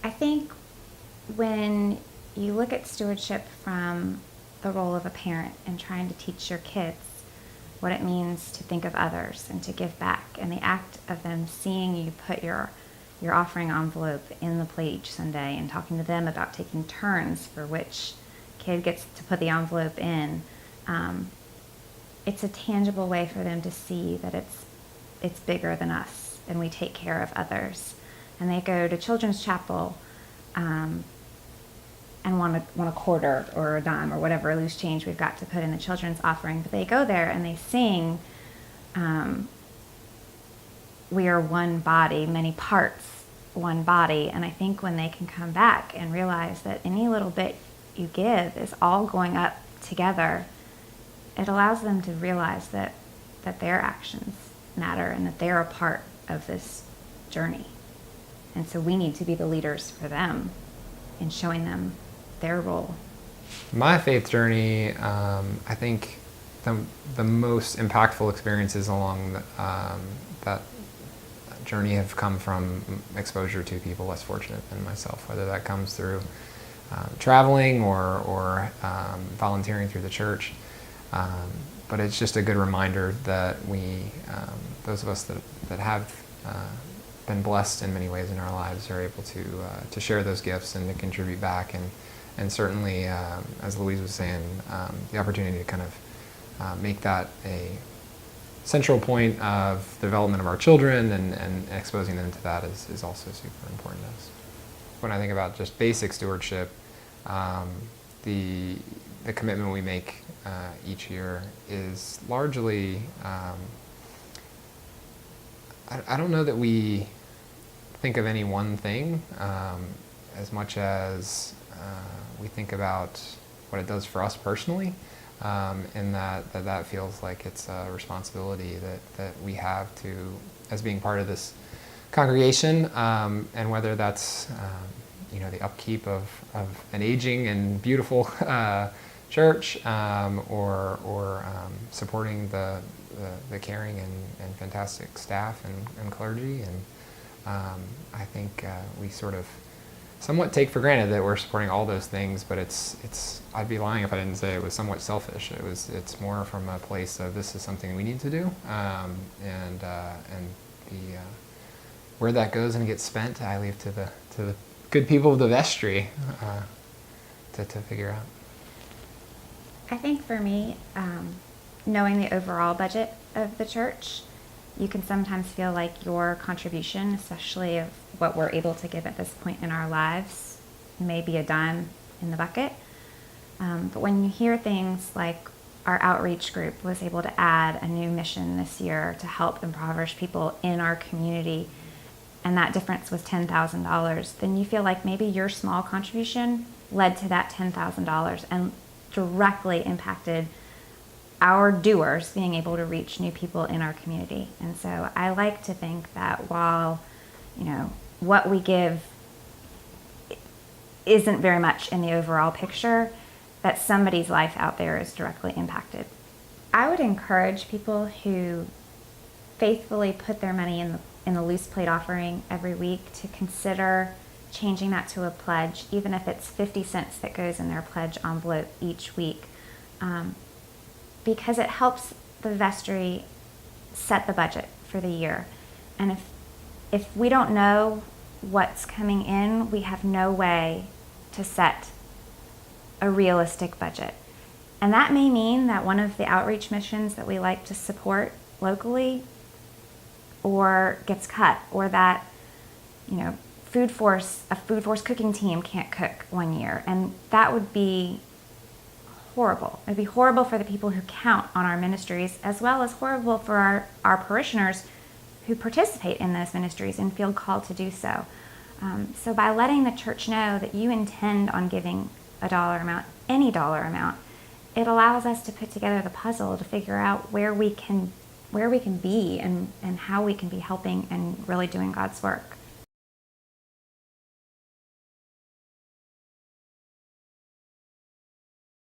I think when you look at stewardship from the role of a parent and trying to teach your kids what it means to think of others and to give back, and the act of them seeing you put your offering envelope in the plate each Sunday and talking to them about taking turns for which kid gets to put the envelope in, it's a tangible way for them to see that it's bigger than us and we take care of others. And they go to children's chapel and want a quarter or a dime or whatever loose change we've got to put in the children's offering. But they go there and they sing, we are one body, many parts, one body. And I think when they can come back and realize that any little bit you give is all going up together, it allows them to realize that their actions matter and that they're a part of this journey. And so we need to be the leaders for them in showing them their role. My faith journey, I think the most impactful experiences along that journey have come from exposure to people less fortunate than myself, whether that comes through traveling or volunteering through the church. But it's just a good reminder that we, those of us that have been blessed in many ways in our lives, are able to share those gifts and to contribute back. And certainly, as Louise was saying, the opportunity to kind of make that a central point of the development of our children and exposing them to that is also super important to us. When I think about just basic stewardship, the commitment we make each year is largely, I don't know that we think of any one thing as much as we think about what it does for us personally, and that feels like it's a responsibility that we have to, as being part of this congregation, and whether that's the upkeep of an aging and beautiful church, or supporting the caring and fantastic staff and clergy. And I think we sort of somewhat take for granted that we're supporting all those things, but it's I'd be lying if I didn't say it was somewhat selfish. It's more from a place of this is something we need to do, and the where that goes and gets spent, I leave to the good people of the vestry to figure out. I think for me, knowing the overall budget of the church, you can sometimes feel like your contribution, especially of what we're able to give at this point in our lives, may be a dime in the bucket. But when you hear things like our outreach group was able to add a new mission this year to help impoverished people in our community, and that difference was $10,000, then you feel like maybe your small contribution led to that $10,000 and directly impacted our doers being able to reach new people in our community. And so I like to think that while, what we give isn't very much in the overall picture, that somebody's life out there is directly impacted. I would encourage people who faithfully put their money in the loose plate offering every week to consider changing that to a pledge, even if it's 50 cents that goes in their pledge envelope each week, because it helps the vestry set the budget for the year. And if we don't know what's coming in, we have no way to set a realistic budget. And that may mean that one of the outreach missions that we like to support locally or gets cut, or that a food force cooking team can't cook one year, and that would be horrible. It'd be horrible for the people who count on our ministries, as well as horrible for our parishioners who participate in those ministries and feel called to do so. So by letting the church know that you intend on giving a dollar amount, any dollar amount, it allows us to put together the puzzle to figure out where we can be and how we can be helping and really doing God's work.